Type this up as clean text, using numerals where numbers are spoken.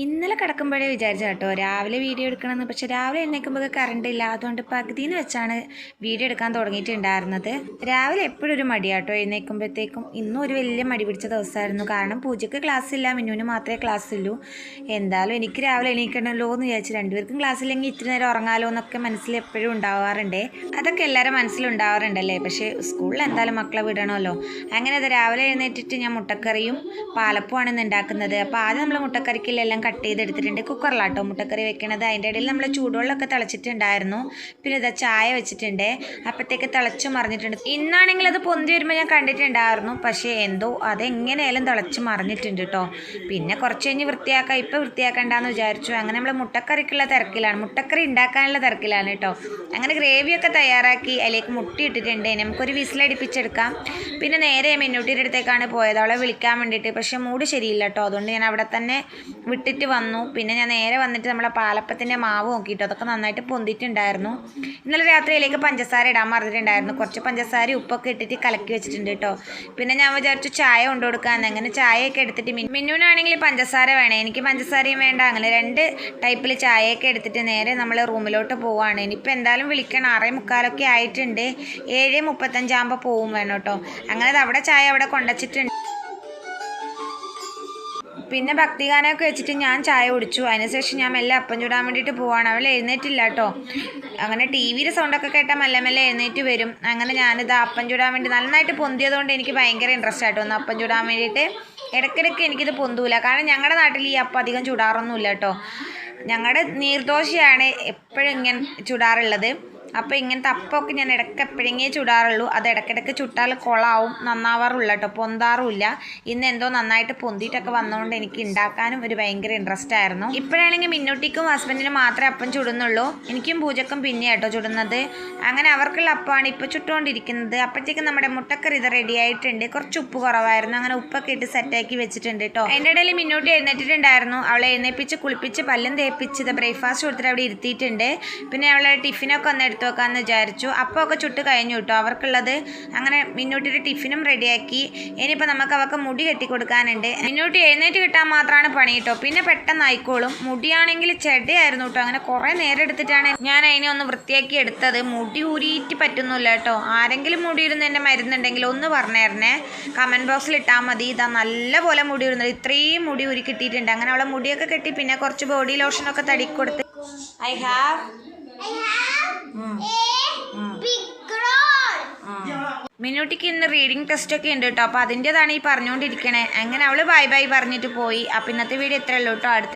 ഇന്നലെ കിടക്കുമ്പോഴേ വിചാരിച്ച കേട്ടോ രാവിലെ വീഡിയോ എടുക്കണമെന്ന്. പക്ഷെ രാവിലെ എഴുന്നേൽക്കുമ്പോൾ കറണ്ട് ഇല്ല, അതുകൊണ്ട് പകുതിന്ന് വെച്ചാണ് വീഡിയോ എടുക്കാൻ തുടങ്ങിയിട്ടുണ്ടായിരുന്നത്. രാവിലെ എപ്പോഴും ഒരു മടിയാട്ടോ എഴുന്നേൽക്കുമ്പോഴത്തേക്കും. ഇന്നും ഒരു വലിയ മടി പിടിച്ച ദിവസമായിരുന്നു. കാരണം പൂജയ്ക്ക് ക്ലാസ് ഇല്ല, മിന്നുവിന് മാത്രമേ ക്ലാസ് ഉള്ളൂ. എന്തായാലും എനിക്ക് രാവിലെ എണീക്കണമല്ലോ എന്ന് വിചാരിച്ചു. രണ്ടുപേർക്കും ക്ലാസ് ഇല്ലെങ്കിൽ ഇത്തിരി നേരം ഉറങ്ങാലോ എന്നൊക്കെ മനസ്സിൽ എപ്പോഴും ഉണ്ടാവാറുണ്ടേ. അതൊക്കെ എല്ലാവരും മനസ്സിലുണ്ടാവാറുണ്ടല്ലേ. പക്ഷേ സ്കൂളിൽ എന്തായാലും മക്കളെ വിടണമല്ലോ. അങ്ങനെ അത് രാവിലെ എഴുന്നേറ്റിട്ട് ഞാൻ മുട്ടക്കറിയും പാലപ്പമാണ് ഇന്ന് ഉണ്ടാക്കുന്നത്. അപ്പോൾ ആദ്യം നമ്മൾ മുട്ടക്കറിക്കെല്ലാം കട്ട് ചെയ്തെടുത്തിട്ടുണ്ട്. കുക്കറിലാട്ടോ മുട്ടക്കറി വെക്കണത്. അതിൻ്റെ ഇടയിൽ നമ്മൾ ചൂടുവെള്ളമൊക്കെ തിളച്ചിട്ടുണ്ടായിരുന്നു. പിന്നെ ഇതാ ചായ വെച്ചിട്ടുണ്ട്. അപ്പോഴത്തേക്ക് തിളച്ചു മറിഞ്ഞിട്ടുണ്ട്. ഇന്നാണെങ്കിൽ അത് പൊന്തി വരുമ്പോൾ ഞാൻ കണ്ടിട്ടുണ്ടായിരുന്നു. പക്ഷേ എന്തോ അതെങ്ങനെയായാലും തിളച്ച് മറിഞ്ഞിട്ടുണ്ട് കേട്ടോ. പിന്നെ കുറച്ച് കഴിഞ്ഞ് വൃത്തിയാക്കാം, ഇപ്പോൾ വൃത്തിയാക്കണ്ടെന്ന് വിചാരിച്ചു. അങ്ങനെ നമ്മൾ മുട്ടക്കറിക്കുള്ള തിരക്കിലാണ്, മുട്ടക്കറി ഉണ്ടാക്കാനുള്ള തിരക്കിലാണ് കേട്ടോ. അങ്ങനെ ഗ്രേവിയൊക്കെ തയ്യാറാക്കി അതിലേക്ക് മുട്ട ഇട്ടിട്ടുണ്ട്. നമുക്കൊരു വിസിലടിപ്പിച്ചെടുക്കാം. പിന്നെ നേരെ മിന്നൂട്ടിയുടെ അടുത്തേക്കാണ് പോയത്, അവളെ വിളിക്കാൻ വേണ്ടിയിട്ട്. പക്ഷേ മൂഡ് ശരിയില്ല കേട്ടോ. അതുകൊണ്ട് ഞാൻ അവിടെ തന്നെ വിട്ടിട്ട് വന്നു. പിന്നെ ഞാൻ നേരെ വന്നിട്ട് നമ്മളെ പാലപ്പത്തിൻ്റെ മാവ് നോക്കിയിട്ട് അതൊക്കെ നന്നായിട്ട് പൊന്തിയിട്ടുണ്ടായിരുന്നു. ഇന്നലെ രാത്രിയിലേക്ക് പഞ്ചസാര ഇടാൻ മറന്നിട്ടുണ്ടായിരുന്നു. കുറച്ച് പഞ്ചസാര ഉപ്പൊക്കെ ഇട്ടിട്ട് കലക്കി വെച്ചിട്ടുണ്ട് കേട്ടോ. പിന്നെ ഞാൻ വിചാരിച്ചു ചായ കൊണ്ടുകൊടുക്കാമെന്ന്. അങ്ങനെ ചായയൊക്കെ എടുത്തിട്ട് മിന്നുവിനാണെങ്കിൽ പഞ്ചസാര വേണേ, എനിക്ക് പഞ്ചസാരയും വേണ്ട. അങ്ങനെ 2 ടൈപ്പിൽ ചായയൊക്കെ എടുത്തിട്ട് നേരെ നമ്മൾ റൂമിലോട്ട് പോവുകയാണ്. ഇനിയിപ്പോൾ എന്തായാലും വിളിക്കണം, 6:45 ആയിട്ടുണ്ട്. 7:35 ആകുമ്പോൾ പോവും വേണം കേട്ടോ. അങ്ങനെ അവിടെ ചായ അവിടെ കൊണ്ടുവച്ചിട്ടുണ്ട്. പിന്നെ ഭക്തിഗാനമൊക്കെ വെച്ചിട്ട് ഞാൻ ചായ കുടിച്ചു. അതിനുശേഷം ഞാൻ മെല്ലെ അപ്പം ചൂടാൻ വേണ്ടിയിട്ട് പോവാണ്. അവൾ എഴുന്നേറ്റില്ല കേട്ടോ. അങ്ങനെ ടി വിയുടെ സൗണ്ടൊക്കെ കേട്ടാൽ മെല്ലെ മെല്ലെ എഴുന്നേറ്റ് വരും. അങ്ങനെ ഞാനിത് അപ്പം ചൂടാൻ വേണ്ടി നന്നായിട്ട് പൊന്തിയതുകൊണ്ട് എനിക്ക് ഭയങ്കര ഇൻട്രസ്റ്റ് ആയിട്ടോ ഒന്ന് അപ്പം ചൂടാൻ വേണ്ടിയിട്ട്. ഇടയ്ക്കിടയ്ക്ക് എനിക്കിത് പൊന്തൂല, കാരണം ഞങ്ങളുടെ നാട്ടിൽ ഈ അപ്പം അധികം ചൂടാറൊന്നുമില്ല കേട്ടോ. ഞങ്ങളുടെ നീർദോശയാണ് എപ്പോഴും ഇങ്ങനെ ചുടാറുള്ളത്. അപ്പോൾ ഇങ്ങനത്തെ അപ്പമൊക്കെ ഞാൻ ഇടയ്ക്ക് എപ്പോഴെങ്കിലും ചുടാറുള്ളൂ. അത് ഇടയ്ക്കിടയ്ക്ക് ചുട്ടാൽ കുളമാവും, നന്നാവാറില്ല കേട്ടോ, പൊന്താറുമില്ല. ഇന്ന് എന്തോ നന്നായിട്ട് പൊന്തിയിട്ടൊക്കെ വന്നതുകൊണ്ട് എനിക്ക് ഉണ്ടാക്കാനും ഒരു ഭയങ്കര ഇൻട്രസ്റ്റ് ആയിരുന്നു. ഇപ്പോഴാണെങ്കിൽ മിന്നൂട്ടിക്കും ഹസ്ബൻഡിനും മാത്രമേ അപ്പം ചുടുന്നുള്ളൂ. എനിക്കും പൂജക്കും പിന്നെ കേട്ടോ ചുടുന്നത്. അങ്ങനെ അവർക്കുള്ള അപ്പമാണ് ഇപ്പോൾ ചുട്ടുകൊണ്ടിരിക്കുന്നത്. അപ്പോഴത്തേക്കും നമ്മുടെ മുട്ടക്കറി ഇത് റെഡി ആയിട്ടുണ്ട്. കുറച്ച് ഉപ്പ് കുറവായിരുന്നു. അങ്ങനെ ഉപ്പൊക്കെ ഇട്ട് സെറ്റാക്കി വെച്ചിട്ടുണ്ട് കേട്ടോ. എൻ്റെ ഇടയിൽ മിന്നൂട്ടി എഴുന്നേറ്റിട്ടുണ്ടായിരുന്നു. അവളെ എഴുന്നേപ്പിച്ച് കുളിപ്പിച്ച് പല്ലും തേപ്പിച്ച് ഇത് ബ്രേക്ക്ഫാസ്റ്റ് കൊടുത്തിട്ട് അവിടെ ഇരുത്തിയിട്ടുണ്ട്. പിന്നെ അവളെ ടിഫിനൊക്കെ ഒന്ന് എടുത്ത് വെക്കാമെന്ന് വിചാരിച്ചു. അപ്പോൾ ഒക്കെ ചുട്ട് കഴിഞ്ഞു കേട്ടോ അവർക്കുള്ളത്. അങ്ങനെ മിന്നൂട്ടിയുടെ ടിഫിനും റെഡിയാക്കി. ഇനിയിപ്പോൾ നമുക്ക് അവർക്ക് മുടി കെട്ടിക്കൊടുക്കാനുണ്ട്. മിന്നൂട്ടി എഴുന്നേറ്റ് കിട്ടാൻ മാത്രമാണ് പണി കേട്ടോ. പിന്നെ പെട്ടെന്ന് ആയിക്കോളും. മുടിയാണെങ്കിൽ ചെടിയായിരുന്നു കേട്ടോ. അങ്ങനെ കുറേ നേരം എടുത്തിട്ടാണ് ഞാൻ അതിനെ ഒന്ന് വൃത്തിയാക്കി എടുത്തത്. മുടി ഊരിയിട്ട് പറ്റുന്നില്ല കേട്ടോ. ആരെങ്കിലും മുടി ഇടുന്നതിൻ്റെ മരുന്നുണ്ടെങ്കിൽ ഒന്ന് പറഞ്ഞേരണേ, കമൻറ്റ് ബോക്സിൽ ഇട്ടാൽ മതി. ഇതാ നല്ലപോലെ മുടി ഇടുന്നത്. ഇത്രയും മുടി ഊരി കിട്ടിയിട്ടുണ്ട്. അങ്ങനെ അവളെ മുടിയൊക്കെ കെട്ടി പിന്നെ കുറച്ച് ബോഡി ലോഷനൊക്കെ തടിക്ക് കൊടുത്ത് I have മിന്നൂട്ടിക്ക് ഇന്ന് റീഡിങ് ടെസ്റ്റ് ഒക്കെ ഉണ്ട് കേട്ടോ. അപ്പോൾ അതിൻ്റെതാണ് ഈ പറഞ്ഞുകൊണ്ടിരിക്കണേ. അങ്ങനെ അവൾ ബൈ ബൈ പറഞ്ഞിട്ട് പോയി. അപ്പോൾ ഇന്നത്തെ വീഡിയോ ഇത്രയേ ഉള്ളൂ കേട്ടോ.